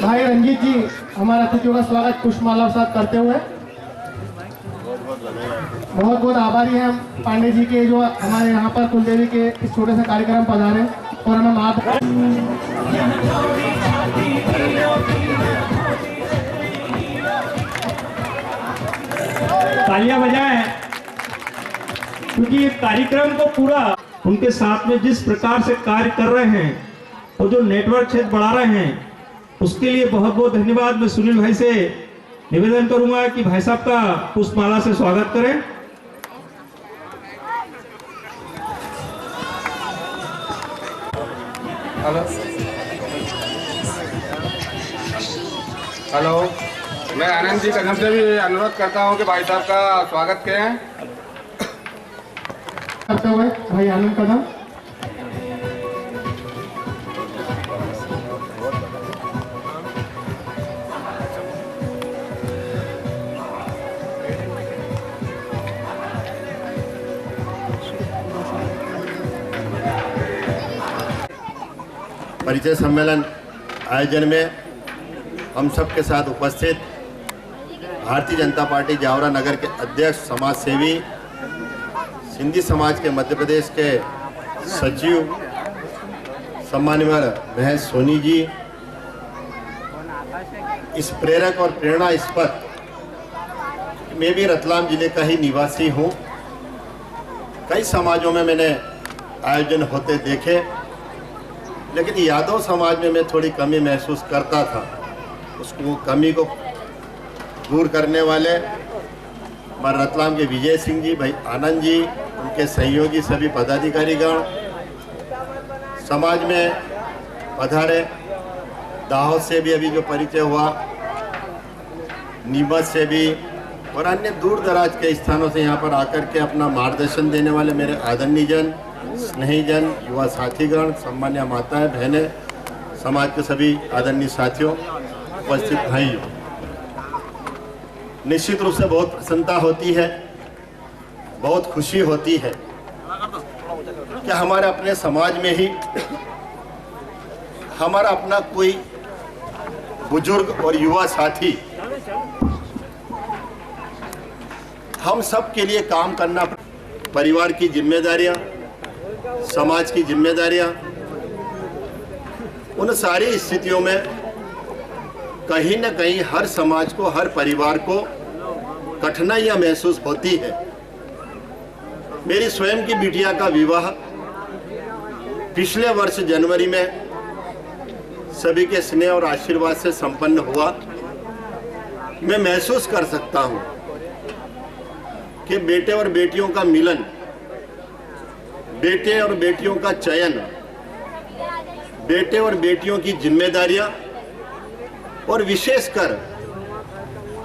भाई रंजीत जी हमारे अतिथियों का स्वागत पुष्पमाला साथ करते हुए बहुत बहुत आभारी हैं हम पांडे जी के जो हमारे यहाँ पर कुलदेवी के इस छोटे से कार्यक्रम पधारे और हमें माफ तालियां बजाएं क्योंकि ये कार्यक्रम को पूरा उनके साथ में जिस प्रकार से कार्य कर रहे हैं और जो नेटवर्क क्षेत्र बढ़ा रहे हैं उसके लिए बहुत बहुत धन्यवाद। मैं सुनील भाई से निवेदन करूंगा कि भाई साहब का पुष्पमाला से स्वागत करें। हेलो हेलो, मैं आनंद जी कदम से भी अनुरोध करता हूं कि भाई साहब का स्वागत करें करते हुए भाई आनंद कदम। परिचय सम्मेलन आयोजन में हम सब के साथ उपस्थित भारतीय जनता पार्टी जावरा नगर के अध्यक्ष समाज सेवी सिंधी समाज के मध्य प्रदेश के सचिव सम्माननीय महेश सोनी जी, इस प्रेरक और प्रेरणास्पद, मैं भी रतलाम जिले का ही निवासी हूँ। कई समाजों में मैंने आयोजन होते देखे, लेकिन यादव समाज में मैं थोड़ी कमी महसूस करता था। उसको कमी को दूर करने वाले हमारे रतलाम के विजय सिंह जी, भाई आनंद जी, उनके सहयोगी सभी पदाधिकारीगण समाज में पधारे। दाहोद से भी अभी जो परिचय हुआ, नीमच से भी और अन्य दूर दराज के स्थानों से यहाँ पर आकर के अपना मार्गदर्शन देने वाले मेरे आदरणीय जन, स्नेहीजन, युवा साथीगण, सम्मान्य माताएं, बहनें, समाज के सभी आदरणीय साथियों, उपस्थित भाइयों, निश्चित रूप से बहुत प्रसन्नता होती है, बहुत खुशी होती है कि हमारे अपने समाज में ही हमारा अपना कोई बुजुर्ग और युवा साथी हम सब के लिए काम करना, परिवार की जिम्मेदारियां, समाज की जिम्मेदारियां, उन सारी स्थितियों में कहीं न कहीं हर समाज को, हर परिवार को कठिनाइयां महसूस होती है। मेरी स्वयं की बिटिया का विवाह पिछले वर्ष जनवरी में सभी के स्नेह और आशीर्वाद से संपन्न हुआ। मैं महसूस कर सकता हूं कि बेटे और बेटियों का मिलन, बेटे और बेटियों का चयन, बेटे और बेटियों की जिम्मेदारियां और विशेषकर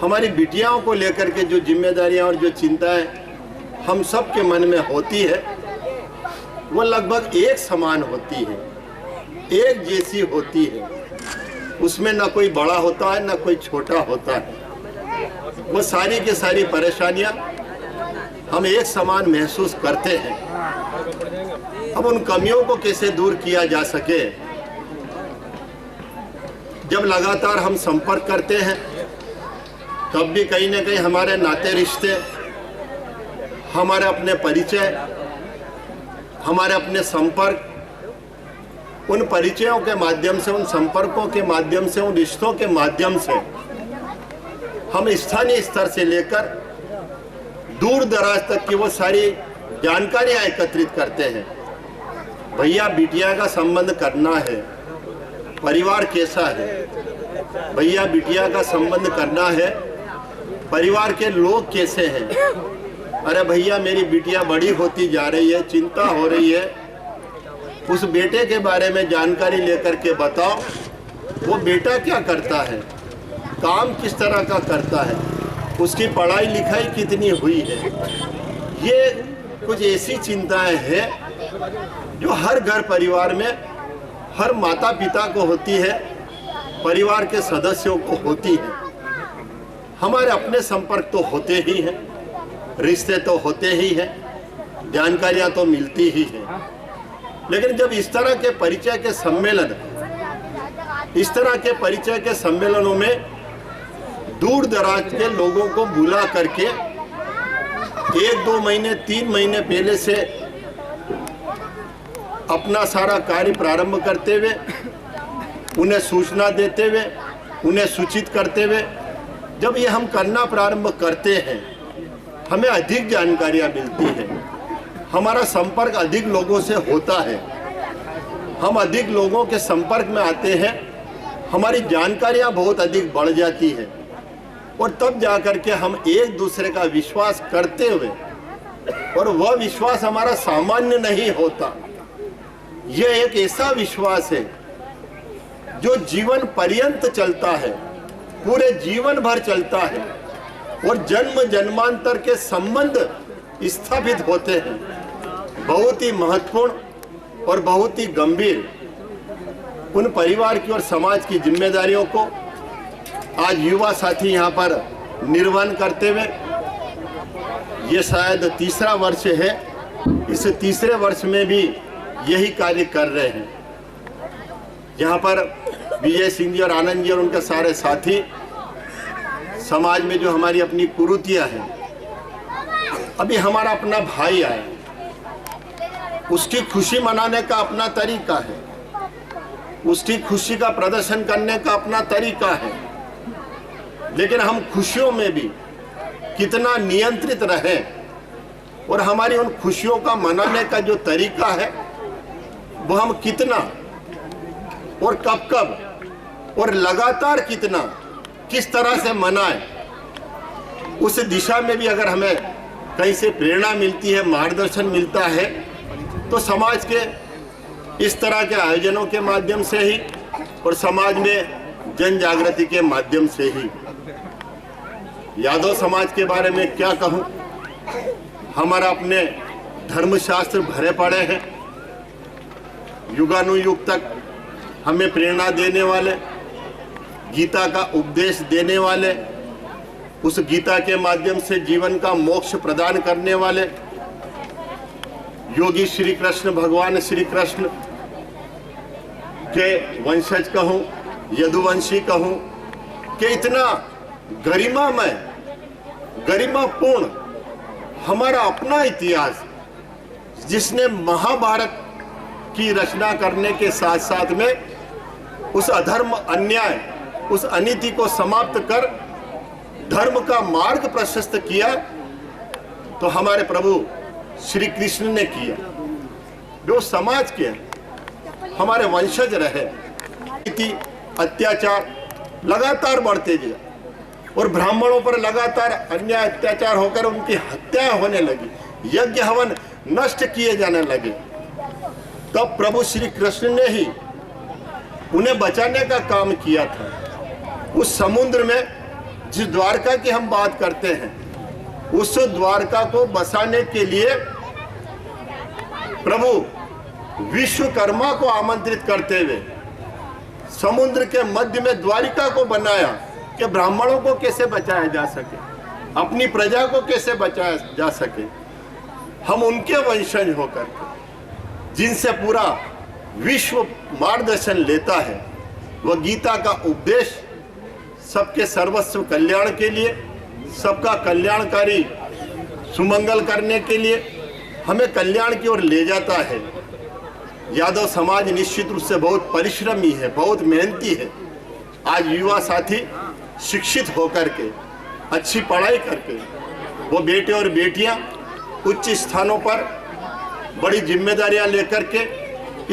हमारी बिटियाओं को लेकर के जो जिम्मेदारियां और जो चिंताएं हम सब के मन में होती है, वो लगभग एक समान होती है, एक जैसी होती है। उसमें ना कोई बड़ा होता है, ना कोई छोटा होता है। वो सारी की सारी परेशानियां हम एक समान महसूस करते हैं। अब उन कमियों को कैसे दूर किया जा सके, जब लगातार हम संपर्क करते हैं तब भी कहीं ना कहीं हमारे नाते रिश्ते, हमारे अपने परिचय, हमारे अपने संपर्क, उन परिचयों के माध्यम से, उन संपर्कों के माध्यम से, उन रिश्तों के माध्यम से हम स्थानीय स्तर से लेकर दूर दराज तक की वो सारी जानकारियां एकत्रित करते हैं। भैया बिटिया का संबंध करना है, परिवार कैसा है, भैया बिटिया का संबंध करना है, परिवार के लोग कैसे हैं। अरे भैया मेरी बिटिया बड़ी होती जा रही है, चिंता हो रही है, उस बेटे के बारे में जानकारी लेकर के बताओ, वो बेटा क्या करता है, काम किस तरह का करता है, उसकी पढ़ाई लिखाई कितनी हुई है। ये कुछ ऐसी चिंताएं हैं जो हर घर परिवार में हर माता पिता को होती है, परिवार के सदस्यों को होती है। हमारे अपने संपर्क तो होते ही हैं, रिश्ते तो होते ही हैं, जानकारियां तो मिलती ही हैं, लेकिन जब इस तरह के परिचय के सम्मेलनों में दूर दराज के लोगों को बुला करके 1-2 महीने 3 महीने पहले से अपना सारा कार्य प्रारंभ करते हुए, उन्हें सूचना देते हुए, उन्हें सूचित करते हुए जब ये हम करना प्रारंभ करते हैं, हमें अधिक जानकारियां मिलती हैं, हमारा संपर्क अधिक लोगों से होता है, हम अधिक लोगों के संपर्क में आते हैं, हमारी जानकारियां बहुत अधिक बढ़ जाती हैं और तब जाकर के हम एक दूसरे का विश्वास करते हुए, और वह विश्वास हमारा सामान्य नहीं होता, यह एक ऐसा विश्वास है जो जीवन पर्यंत चलता है, पूरे जीवन भर चलता है और जन्म जन्मांतर के संबंध स्थापित होते हैं। बहुत ही महत्वपूर्ण और बहुत ही गंभीर उन परिवार की और समाज की जिम्मेदारियों को आज युवा साथी यहाँ पर निर्वहन करते हुए, ये शायद तीसरा वर्ष है, इस तीसरे वर्ष में भी यही कार्य कर रहे हैं। यहाँ पर विजय सिंह जी और आनंद जी और उनके सारे साथी समाज में जो हमारी अपनी कुरीतियां हैं, अभी हमारा अपना भाई आया, उसकी खुशी मनाने का अपना तरीका है, उसकी खुशी का प्रदर्शन करने का अपना तरीका है, लेकिन हम खुशियों में भी कितना नियंत्रित रहें और हमारी उन खुशियों का मनाने का जो तरीका है वो हम कितना और कब कब और लगातार कितना किस तरह से मनाएं, उस दिशा में भी अगर हमें कहीं से प्रेरणा मिलती है, मार्गदर्शन मिलता है, तो समाज के इस तरह के आयोजनों के माध्यम से ही और समाज में जन जागृति के माध्यम से ही। यादव समाज के बारे में क्या कहूं, हमारा अपने धर्मशास्त्र भरे पड़े हैं, युगानुयुग तक हमें प्रेरणा देने वाले, गीता का उपदेश देने वाले, उस गीता के माध्यम से जीवन का मोक्ष प्रदान करने वाले योगी श्री कृष्ण, भगवान श्री कृष्ण के वंशज कहूं, यदुवंशी कहूं, कि इतना गरिमामय, गरिमापूर्ण हमारा अपना इतिहास, जिसने महाभारत की रचना करने के साथ साथ में उस अधर्म, अन्याय, उस अनीति को समाप्त कर धर्म का मार्ग प्रशस्त किया, तो हमारे प्रभु श्री कृष्ण ने किया। जो समाज के हमारे वंशज रहे, अत्याचार लगातार बढ़ते गया और ब्राह्मणों पर लगातार अन्याय अत्याचार होकर उनकी हत्या होने लगी, यज्ञ हवन नष्ट किए जाने लगे, तब प्रभु श्री कृष्ण ने ही उन्हें बचाने का काम किया था। उस समुद्र में जिस द्वारका की हम बात करते हैं, उस द्वारका को बसाने के लिए प्रभु विश्वकर्मा को आमंत्रित करते हुए समुद्र के मध्य में द्वारिका को बनाया कि ब्राह्मणों को कैसे बचाया जा सके, अपनी प्रजा को कैसे बचाया जा सके। हम उनके वंशज होकर जिनसे पूरा विश्व मार्गदर्शन लेता है, वह गीता का उपदेश सबके सर्वस्व कल्याण के लिए, सबका कल्याणकारी सुमंगल करने के लिए हमें कल्याण की ओर ले जाता है। यादव समाज निश्चित रूप से बहुत परिश्रमी है, बहुत मेहनती है। आज युवा साथी शिक्षित होकर के, अच्छी पढ़ाई करके, वो बेटे और बेटियां उच्च स्थानों पर बड़ी जिम्मेदारियां लेकर के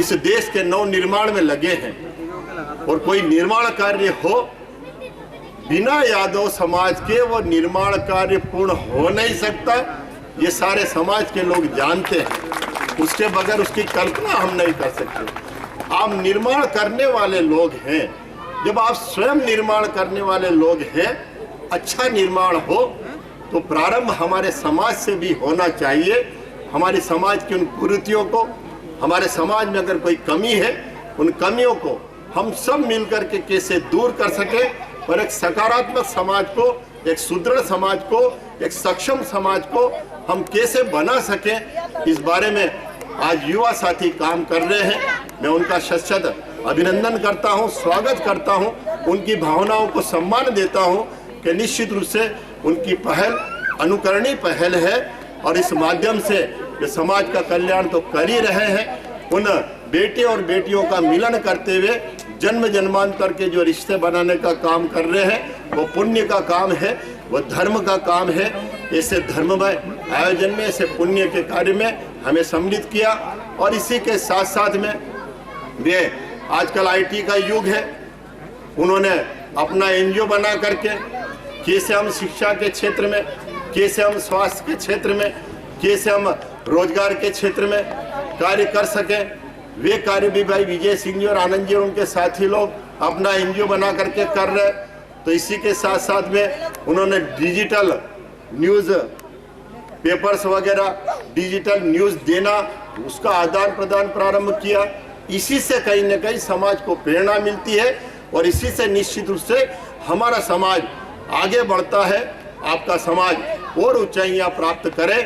इस देश के नव निर्माण में लगे हैं, और कोई निर्माण कार्य हो, बिना यादव समाज के वो निर्माण कार्य पूर्ण हो नहीं सकता। ये सारे समाज के लोग जानते हैं, उसके बगैर उसकी कल्पना हम नहीं कर सकते। आप निर्माण करने वाले लोग हैं, जब आप स्वयं निर्माण करने वाले लोग हैं, अच्छा निर्माण हो तो प्रारंभ हमारे समाज से भी होना चाहिए। हमारे समाज की उन कुरीतियों को, हमारे समाज में अगर कोई कमी है, उन कमियों को हम सब मिलकर के कैसे दूर कर सके और एक सकारात्मक समाज को, एक सुदृढ़ समाज को, एक सक्षम समाज को हम कैसे बना सके, इस बारे में आज युवा साथी काम कर रहे हैं। मैं उनका शत अभिनंदन करता हूं, स्वागत करता हूं, उनकी भावनाओं को सम्मान देता हूं कि निश्चित रूप से उनकी पहल अनुकरणीय पहल है और इस माध्यम से वे समाज का कल्याण तो कर ही रहे हैं। उन बेटे और बेटियों का मिलन करते हुए जन्म जन्मांतर के जो रिश्ते बनाने का काम कर रहे हैं, वो पुण्य का काम है, वो धर्म का काम है। ऐसे धर्ममय आयोजन में, ऐसे पुण्य के कार्य में हमें सम्मिलित किया। और इसी के साथ साथ में वे आजकल IT का युग है, उन्होंने अपना NGO बना करके कैसे हम शिक्षा के क्षेत्र में, कैसे हम स्वास्थ्य के क्षेत्र में, कैसे हम रोजगार के क्षेत्र में कार्य कर सकें, वे कार्य भी भाई विजय सिंह जी और आनंद जी और उनके साथी लोग अपना NGO बना करके कर रहे। तो इसी के साथ साथ में उन्होंने डिजिटल न्यूज़ पेपर्स वगैरह, डिजिटल न्यूज़ देना, उसका आदान प्रदान प्रारंभ किया। इसी से कहीं न कहीं समाज को प्रेरणा मिलती है और इसी से निश्चित रूप से हमारा समाज आगे बढ़ता है। आपका समाज और ऊंचाइयां प्राप्त करे।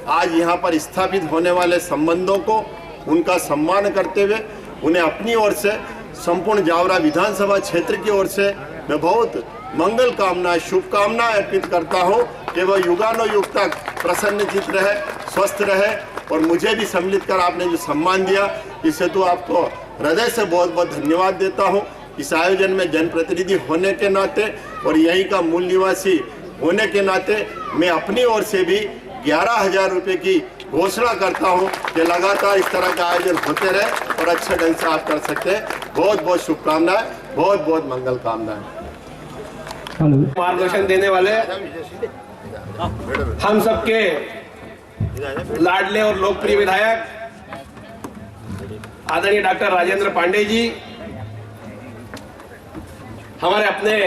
आज यहाँ पर स्थापित होने वाले संबंधों को, उनका सम्मान करते हुए उन्हें अपनी ओर से, संपूर्ण जावरा विधानसभा क्षेत्र की ओर से मैं बहुत मंगल कामना, शुभकामनाएं अर्पित करता हूं कि वह युगानुयुग तक प्रसन्नचित रहे, स्वस्थ रहे। और मुझे भी सम्मिलित कर आपने जो सम्मान दिया, इससे तो आपको हृदय से बहुत बहुत धन्यवाद देता हूं। इस आयोजन में जनप्रतिनिधि होने के नाते और यहीं का मूल निवासी होने के नाते मैं अपनी ओर से भी 11,000 रुपये की घोषणा करता हूं कि लगातार इस तरह का आयोजन होते रहे और अच्छे ढंग से आप कर सकते हैं। बहुत बहुत शुभकामनाएं, बहुत बहुत मंगल कामनाएं। मार्गदर्शन देने वाले हम सबके लाडले और लोकप्रिय विधायक आदरणीय डॉक्टर राजेंद्र पांडे जी, हमारे अपने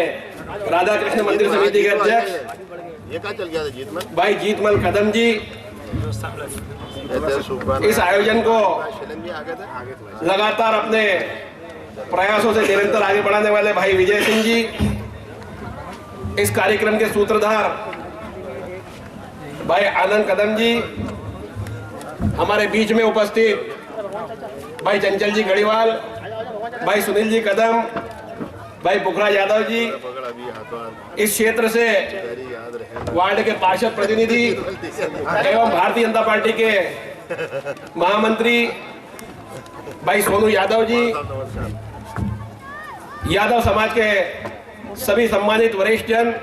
राधा कृष्ण मंदिर समिति के अध्यक्ष भाई जीतमल कदम जी, इस आयोजन को लगातार अपने प्रयासों से निरंतर आगे बढ़ाने वाले भाई विजय सिंह जी, इस कार्यक्रम के सूत्रधार भाई आनंद कदम जी, हमारे बीच में उपस्थित भाई चंचल जी गढ़ीवाल, भाई सुनील जी कदम, भाई पुखराज यादव जी, इस क्षेत्र से वार्ड के पार्षद प्रतिनिधि एवं भारतीय जनता पार्टी के महामंत्री भाई सोनू यादव जी, यादव समाज के सभी सम्मानित वरिष्ठ जन,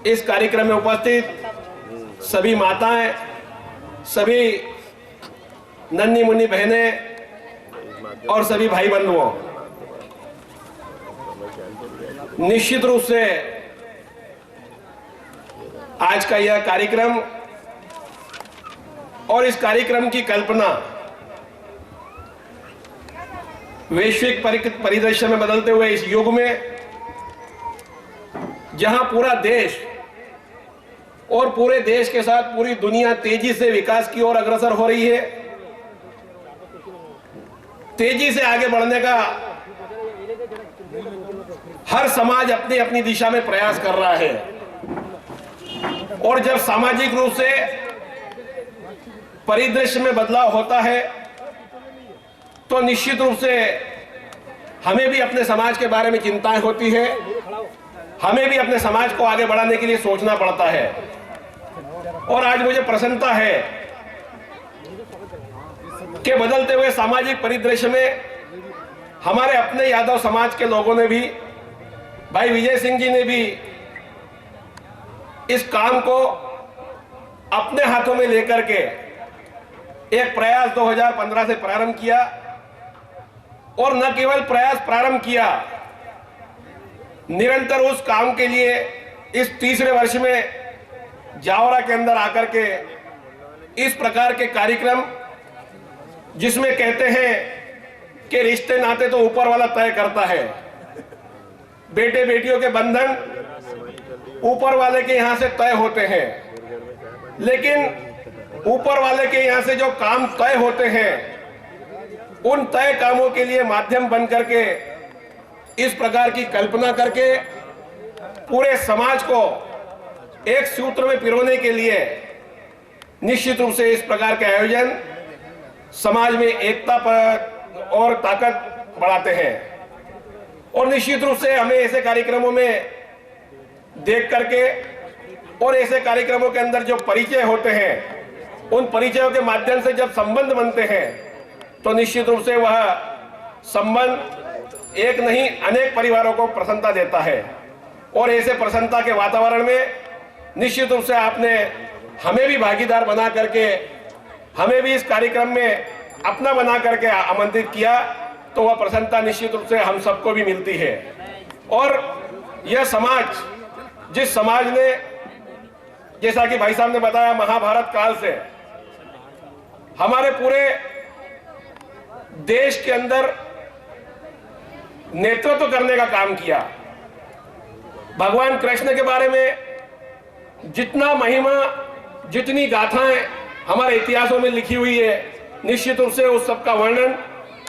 इस कार्यक्रम में उपस्थित सभी माताएं, सभी नन्ही मुन्नी बहनें और सभी भाई बंधुओं, निश्चित रूप से आज का यह कार्यक्रम और इस कार्यक्रम की कल्पना वैश्विक परिदृश्य में बदलते हुए इस युग में, जहां पूरा देश और पूरे देश के साथ पूरी दुनिया तेजी से विकास की ओर अग्रसर हो रही है, तेजी से आगे बढ़ने का हर समाज अपनी अपनी दिशा में प्रयास कर रहा है। और जब सामाजिक रूप से परिदृश्य में बदलाव होता है तो निश्चित रूप से हमें भी अपने समाज के बारे में चिंताएं होती है, हमें भी अपने समाज को आगे बढ़ाने के लिए सोचना पड़ता है। और आज मुझे प्रसन्नता है कि बदलते हुए सामाजिक परिदृश्य में हमारे अपने यादव समाज के लोगों ने भी, भाई विजय सिंह जी ने भी इस काम को अपने हाथों में लेकर के एक प्रयास 2015 से प्रारंभ किया। और न केवल प्रयास प्रारंभ किया, निरंतर उस काम के लिए इस तीसरे वर्ष में जावरा के अंदर आकर के इस प्रकार के कार्यक्रम, जिसमें कहते हैं कि रिश्ते नाते तो ऊपर वाला तय करता है, बेटे बेटियों के बंधन ऊपर वाले के यहां से तय होते हैं, लेकिन ऊपर वाले के यहां से जो काम तय होते हैं, उन तय कामों के लिए माध्यम बन करके इस प्रकार की कल्पना करके पूरे समाज को एक सूत्र में पिरोने के लिए निश्चित रूप से इस प्रकार के आयोजन समाज में एकता पर और ताकत बढ़ाते हैं और निश्चित रूप से हमें ऐसे कार्यक्रमों में देख करके और ऐसे कार्यक्रमों के अंदर जो परिचय होते हैं उन परिचयों के माध्यम से जब संबंध बनते हैं तो निश्चित रूप से वह संबंध एक नहीं अनेक परिवारों को प्रसन्नता देता है और ऐसे प्रसन्नता के वातावरण में निश्चित रूप से आपने हमें भी भागीदार बना करके हमें भी इस कार्यक्रम में अपना बना करके आमंत्रित किया तो वह प्रसन्नता निश्चित रूप से हम सबको भी मिलती है। और यह समाज जिस समाज ने जैसा कि भाई साहब ने बताया महाभारत काल से हमारे पूरे देश के अंदर नेतृत्व करने का काम किया। भगवान कृष्ण के बारे में जितना महिमा जितनी गाथाएं हमारे इतिहासों में लिखी हुई है निश्चित रूप से उस सब का वर्णन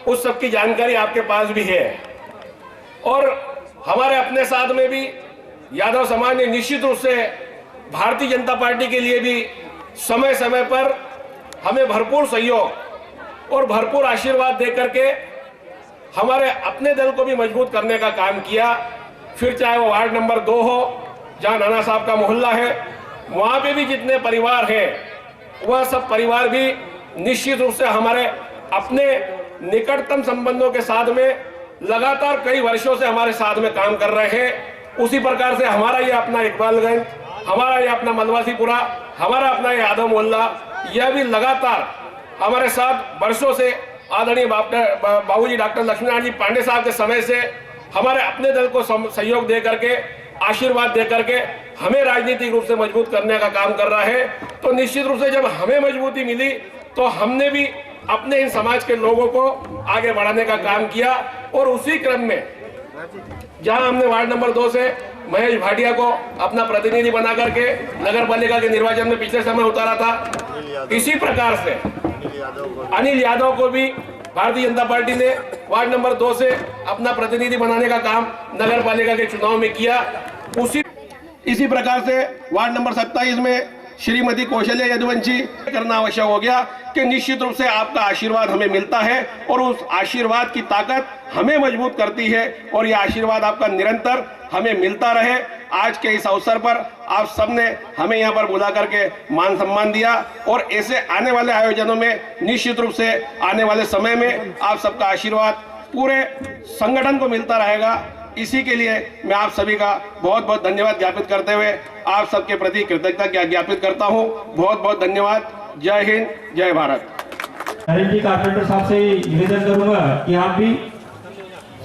उस सब की जानकारी आपके पास भी है। और हमारे अपने साथ में भी यादव समाज ने निश्चित रूप से भारतीय जनता पार्टी के लिए भी समय समय पर हमें भरपूर सहयोग और भरपूर आशीर्वाद दे करके हमारे अपने दल को भी मजबूत करने का काम किया। फिर चाहे वो वार्ड नंबर 2 हो जहां नाना साहब का मोहल्ला है वहां पे भी जितने परिवार हैं वह सब परिवार भी निश्चित रूप से हमारे अपने निकटतम संबंधों के साथ में लगातार कई वर्षों से हमारे साथ में काम कर रहे हैं। उसी प्रकार से हमारा ये अपना इकबालगंज हमारा ये अपना मलवासीपुरा हमारा अपना ये यादव मोहल्ला यह भी लगातार हमारे साथ वर्षों से आदरणीय बाबूजी डॉक्टर लक्ष्मीनारायण जी पांडे साहब के समय से हमारे अपने दल को सहयोग दे करके आशीर्वाद दे करके हमें राजनीतिक रूप से मजबूत करने का काम कर रहा है। तो निश्चित रूप से जब हमें मजबूती मिली तो हमने भी अपने इन समाज के लोगों को आगे बढ़ाने का काम किया। और उसी क्रम में जहां हमने वार्ड नंबर 2 से महेश भाटिया को अपना प्रतिनिधि बना करके नगर पालिका के निर्वाचन में पिछले समय उतारा था, इसी प्रकार से अनिल यादव को भी भारतीय जनता पार्टी ने वार्ड नंबर 2 से अपना प्रतिनिधि बनाने का काम नगर पालिका के चुनाव में किया। इसी प्रकार से वार्ड नंबर 27 में श्रीमती कौशल्या यदुवंशी करना आवश्यक हो गया कि निश्चित रूप से आपका आशीर्वाद हमें मिलता है और उस आशीर्वाद की ताकत हमें मजबूत करती है और यह आशीर्वाद आपका निरंतर हमें मिलता रहे। आज के इस अवसर पर आप सबने हमें यहाँ पर बुला करके मान सम्मान दिया और ऐसे आने वाले आयोजनों में निश्चित रूप से आने वाले समय में आप सबका आशीर्वाद पूरे संगठन को मिलता रहेगा। इसी के लिए मैं आप सभी का बहुत बहुत धन्यवाद ज्ञापित करते हुए आप सबके प्रति कृतज्ञता ज्ञापित करता हूं। बहुत बहुत धन्यवाद। जय हिंद, जय भारत। नरेंद्र जी कारपेंटर साहब से निवेदन करूंगा कि आप भी,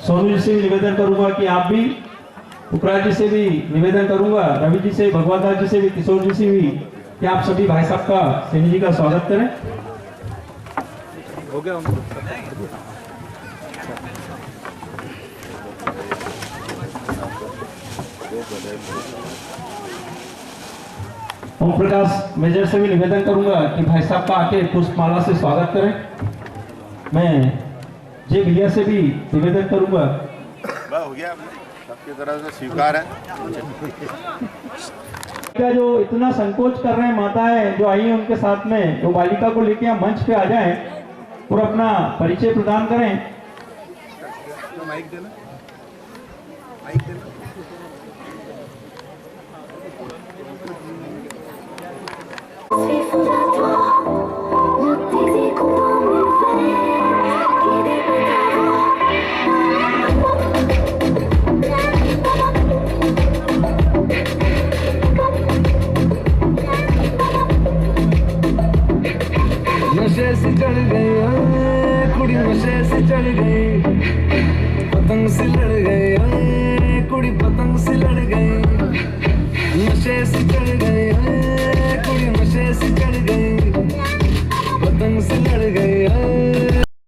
सोनू जी से भी निवेदन करूंगा कि आप भी, पुखराज जी से भी निवेदन करूंगा, रवि जी से, भगवान दास जी से भी, किशोर जी से भी कि आप सभी भाई साहब का, सैनी जी का स्वागत करें। हो गया ओम प्रकाश मेजर से भी निवेदन करूंगा कि भाई साहब का आके पुष्पमाला से स्वागत करें। मैं जे भैया से भी निवेदन करूंगा। हो गया, सबकी तरफ से स्वीकार है। क्या जो इतना संकोच कर रहे हैं माताएं जो आई हैं उनके साथ में, वो बालिका को लेके यहाँ मंच पे आ जाएं और अपना परिचय प्रदान करें। माइक देना। नशे से चढ़ गई कुड़ी, नशे से चढ़ गई, पतंग से